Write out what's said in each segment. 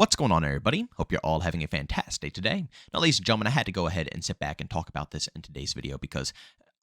What's going on, everybody? Hope you're all having a fantastic day today. Now, ladies and gentlemen, I had to go ahead and sit back and talk about this in today's video because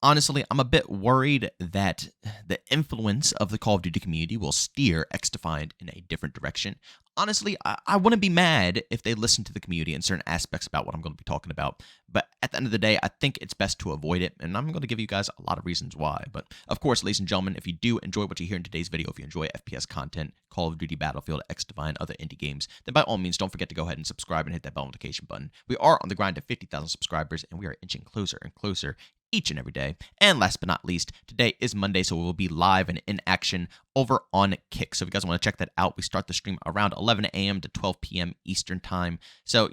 honestly, I'm a bit worried that the influence of the Call of Duty community will steer Xdefiant in a different direction. Honestly, I wouldn't be mad if they listened to the community in certain aspects about what I'm going to be talking about. But at the end of the day, I think it's best to avoid it, and I'm going to give you guys a lot of reasons why. But of course, ladies and gentlemen, if you do enjoy what you hear in today's video, if you enjoy FPS content, Call of Duty, Battlefield, Xdefiant, other indie games, then by all means, don't forget to go ahead and subscribe and hit that bell notification button. We are on the grind to 50,000 subscribers, and we are inching closer and closer each and every day. And last but not least, today is Monday, so we will be live and in action over on Kick. So if you guys want to check that out, we start the stream around 11 a.m. to 12 p.m. Eastern Time. So,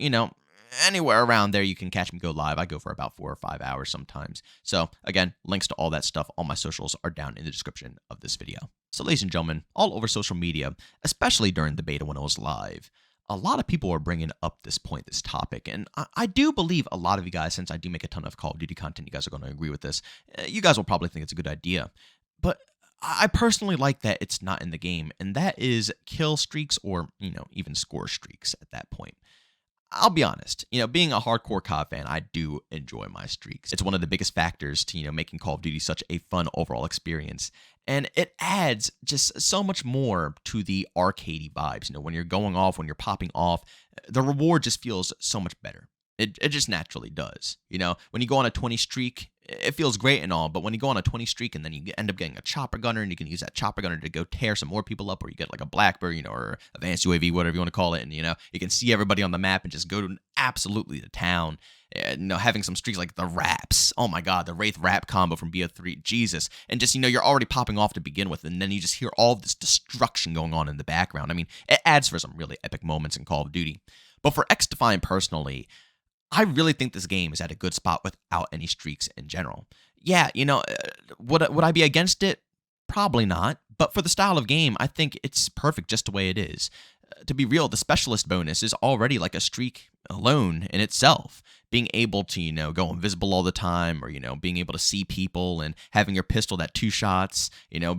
anywhere around there, you can catch me go live. I go for about 4 or 5 hours sometimes. So again, links to all that stuff, all my socials are down in the description of this video. So ladies and gentlemen, all over social media, especially during the beta when it was live, a lot of people are bringing up this topic, and I do believe a lot of you guys, since I do make a ton of Call of Duty content, you guys are going to agree with this. You guys will probably think it's a good idea, but I personally like that it's not in the game, and that is kill streaks or, even score streaks at that point. I'll be honest, being a hardcore COD fan, I do enjoy my streaks. It's one of the biggest factors to, making Call of Duty such a fun overall experience. And it adds just so much more to the arcadey vibes. When you're going off, when you're popping off, the reward just feels so much better. It just naturally does. When you go on a 20 streak, it feels great and all, but when you go on a 20 streak and then you end up getting a chopper gunner and you can use that chopper gunner to go tear some more people up, or you get like a Blackbird, or advanced UAV, whatever you want to call it, and you can see everybody on the map and just go to absolutely to town. Having some streaks like the Raps, oh my god, the Wraith Rap combo from BO3, Jesus, and just you're already popping off to begin with, and then you just hear all this destruction going on in the background. I mean, it adds for some really epic moments in Call of Duty. But for Xdefiant personally, I really think this game is at a good spot without any streaks in general. Yeah, would I be against it? Probably not. But for the style of game, I think it's perfect just the way it is. To be real, the specialist bonus is already like a streak alone in itself. Being able to, go invisible all the time, or, being able to see people and having your pistol that 2 shots,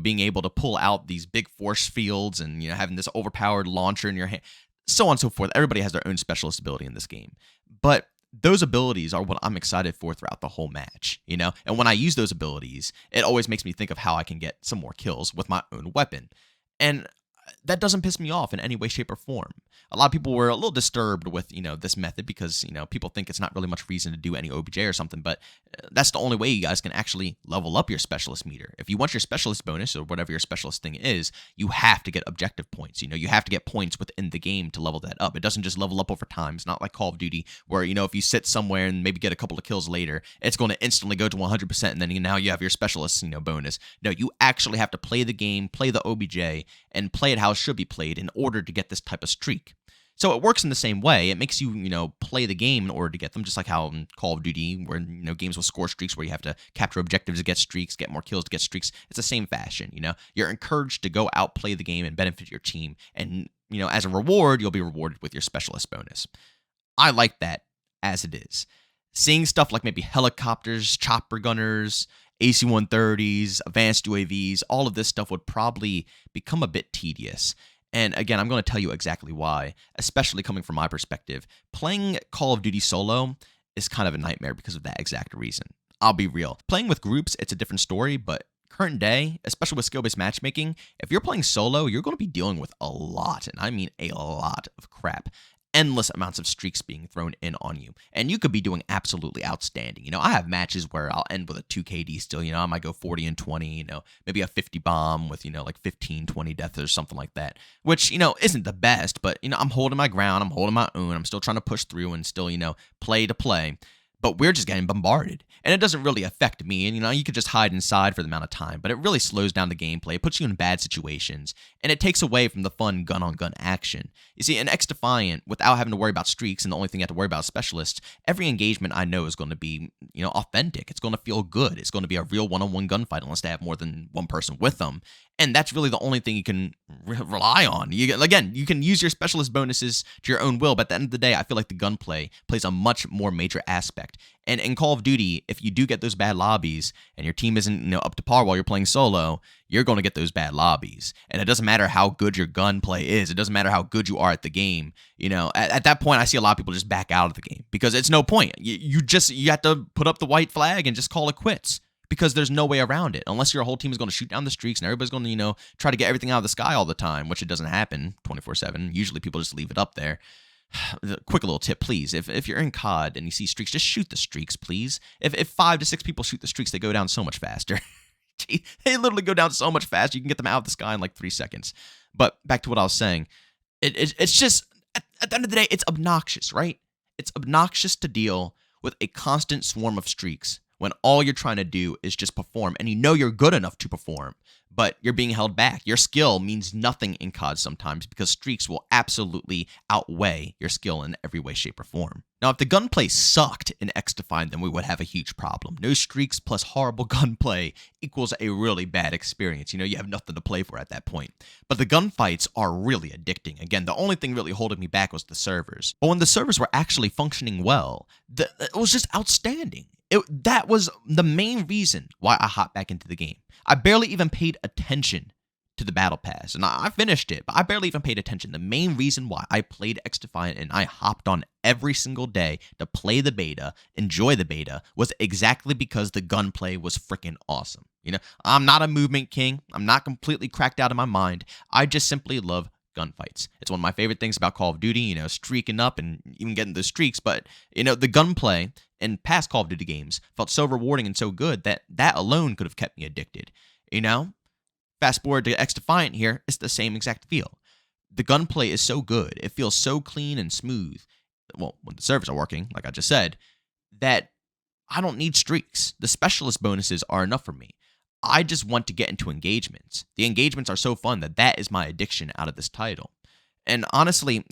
being able to pull out these big force fields and, having this overpowered launcher in your hand, so on and so forth. Everybody has their own specialist ability in this game. But those abilities are what I'm excited for throughout the whole match, And when I use those abilities, it always makes me think of how I can get some more kills with my own weapon. And that doesn't piss me off in any way, shape, or form. A lot of people were a little disturbed with, this method because, people think it's not really much reason to do any OBJ or something, but that's the only way you guys can actually level up your specialist meter. If you want your specialist bonus or whatever your specialist thing is, you have to get objective points. You have to get points within the game to level that up. It doesn't just level up over time. It's not like Call of Duty where, if you sit somewhere and maybe get a couple of kills later, it's going to instantly go to 100% and then now you have your specialist, bonus. No, you actually have to play the game, play the OBJ, and play it how it should be played in order to get this type of streak. So it works in the same way. It makes you, play the game in order to get them, just like how in Call of Duty, where, games with score streaks where you have to capture objectives to get streaks, get more kills to get streaks. It's the same fashion, You're encouraged to go out, play the game, and benefit your team. And, as a reward, you'll be rewarded with your specialist bonus. I like that as it is. Seeing stuff like maybe helicopters, chopper gunners, AC-130s, advanced UAVs, all of this stuff would probably become a bit tedious. And again, I'm going to tell you exactly why, especially coming from my perspective. Playing Call of Duty solo is kind of a nightmare because of that exact reason. I'll be real. Playing with groups, it's a different story, but current day, especially with skill-based matchmaking, if you're playing solo, you're going to be dealing with a lot, and I mean a lot of crap. Endless amounts of streaks being thrown in on you, and you could be doing absolutely outstanding. I have matches where I'll end with a 2 KD still, I might go 40 and 20, maybe a 50 bomb with, like 15, 20 deaths or something like that, which, isn't the best, but, I'm holding my ground, I'm holding my own, I'm still trying to push through and still, play to play. But we're just getting bombarded, and it doesn't really affect me, and you could just hide inside for the amount of time, but it really slows down the gameplay, it puts you in bad situations, and it takes away from the fun gun-on-gun action. You see, in Xdefiant, without having to worry about streaks, and the only thing you have to worry about is specialists, every engagement I know is going to be, authentic, it's going to feel good, it's going to be a real one-on-one gunfight unless they have more than one person with them, And that's really the only thing you can rely on. Again, you can use your specialist bonuses to your own will, but at the end of the day, I feel like the gunplay plays a much more major aspect. And in Call of Duty, if you do get those bad lobbies and your team isn't up to par while you're playing solo, you're going to get those bad lobbies. And it doesn't matter how good your gunplay is. It doesn't matter how good you are at the game. At that point, I see a lot of people just back out of the game because it's no point. You have to put up the white flag and just call it quits, because there's no way around it. Unless your whole team is going to shoot down the streaks and everybody's going to, try to get everything out of the sky all the time, which it doesn't happen 24/7. Usually people just leave it up there. Quick little tip, please. If you're in COD and you see streaks, just shoot the streaks, please. If 5 to 6 people shoot the streaks, they go down so much faster. They literally go down so much faster. You can get them out of the sky in like 3 seconds. But back to what I was saying. It's just, at the end of the day, it's obnoxious, right? It's obnoxious to deal with a constant swarm of streaks when all you're trying to do is just perform, and you're good enough to perform, but you're being held back. Your skill means nothing in COD sometimes because streaks will absolutely outweigh your skill in every way, shape, or form. Now, if the gunplay sucked in Xdefiant, then we would have a huge problem. No streaks plus horrible gunplay equals a really bad experience. You have nothing to play for at that point. But the gunfights are really addicting. Again, the only thing really holding me back was the servers. But when the servers were actually functioning well, it was just outstanding. That was the main reason why I hopped back into the game. I barely even paid attention to the battle pass, and I finished it, but I barely even paid attention. The main reason why I played Xdefiant and I hopped on every single day to play the beta, enjoy the beta, was exactly because the gunplay was freaking awesome. I'm not a movement king. I'm not completely cracked out of my mind. I just simply love gunfights. It's one of my favorite things about Call of Duty, streaking up and even getting those streaks. But, the gunplay in past Call of Duty games felt so rewarding and so good that alone could have kept me addicted. Fast forward to Xdefiant here, it's the same exact feel. The gunplay is so good. It feels so clean and smooth. Well, when the servers are working, like I just said, that I don't need streaks. The specialist bonuses are enough for me. I just want to get into engagements. The engagements are so fun that is my addiction out of this title. And honestly,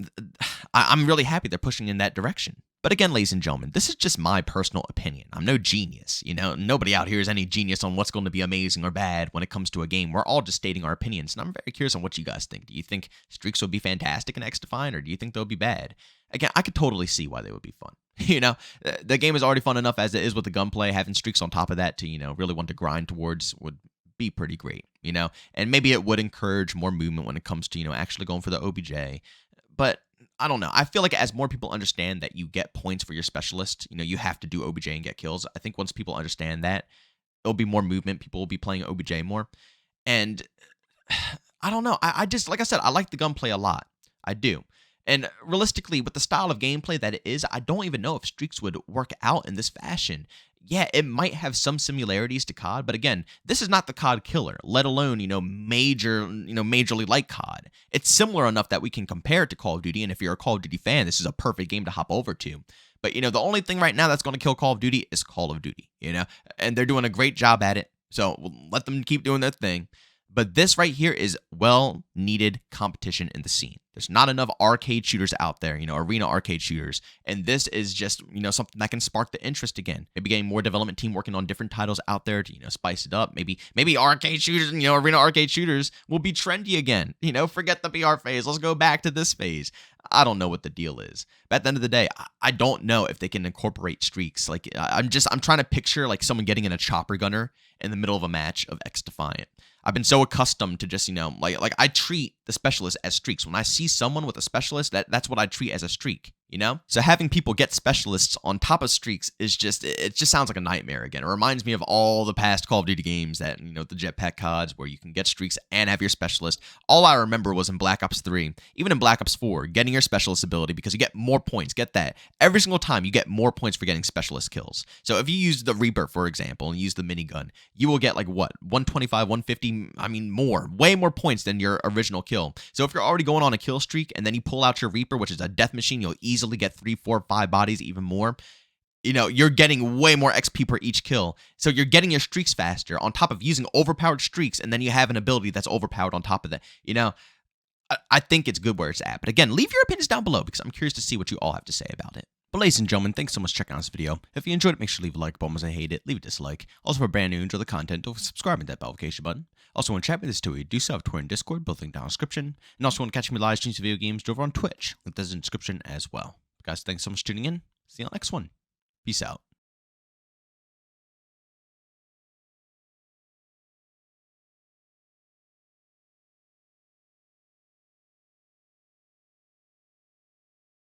I'm really happy they're pushing in that direction. But again, ladies and gentlemen, this is just my personal opinion. I'm no genius. Nobody out here is any genius on what's going to be amazing or bad when it comes to a game. We're all just stating our opinions, and I'm very curious on what you guys think. Do you think streaks would be fantastic in Xdefiant, or do you think they'll be bad? Again, I could totally see why they would be fun. The game is already fun enough as it is with the gunplay. Having streaks on top of that to, really want to grind towards would be pretty great, And maybe it would encourage more movement when it comes to, actually going for the OBJ. But I don't know. I feel like as more people understand that you get points for your specialist, you have to do OBJ and get kills. I think once people understand that, it'll be more movement. People will be playing OBJ more. And I don't know. I just, like I said, I like the gunplay a lot. I do. And realistically, with the style of gameplay that it is, I don't even know if streaks would work out in this fashion. Yeah, it might have some similarities to COD, but again, this is not the COD killer, let alone, majorly like COD. It's similar enough that we can compare it to Call of Duty, and if you're a Call of Duty fan, this is a perfect game to hop over to. But, the only thing right now that's going to kill Call of Duty is Call of Duty, and they're doing a great job at it, so we'll let them keep doing their thing. But this right here is well-needed competition in the scene. There's not enough arcade shooters out there, arena arcade shooters. And this is just, something that can spark the interest again. Maybe getting more development team working on different titles out there to, spice it up. Maybe arcade shooters and, arena arcade shooters will be trendy again. Forget the BR phase. Let's go back to this phase. I don't know what the deal is. But at the end of the day, I don't know if they can incorporate streaks. Like, I'm trying to picture like someone getting in a chopper gunner in the middle of a match of Xdefiant. I've been so accustomed to just, like I treat the specialist as streaks. When I see someone with a specialist, that's what I treat as a streak, So having people get specialists on top of streaks is it just sounds like a nightmare again. It reminds me of all the past Call of Duty games that, the jetpack CODs where you can get streaks and have your specialist. All I remember was in Black Ops 3, even in Black Ops 4, getting your specialist ability because you get more points. Get that. Every single time you get more points for getting specialist kills. So if you use the Reaper, for example, and use the minigun, you will get like what? 125, 150, way more points than your original kill. So if you're already going on a kill streak and then you pull out your Reaper, which is a death machine, you'll easily get 3, 4, 5 bodies, even more. You're getting way more XP per each kill. So you're getting your streaks faster on top of using overpowered streaks, and then you have an ability that's overpowered on top of that. I think it's good where it's at. But again, leave your opinions down below because I'm curious to see what you all have to say about it. But ladies and gentlemen, thanks so much for checking out this video. If you enjoyed it, make sure to leave a like button. As I hate it, leave a dislike. Also, if you're brand new, enjoy the content, don't subscribe and that bell notification button. Also, want to chat with us too, we do so have Twitter and Discord, both linked down in the description. And also want to catch me live streams of video games over on Twitch, linked in the description as well. Guys, thanks so much for tuning in. See you on the next one. Peace out.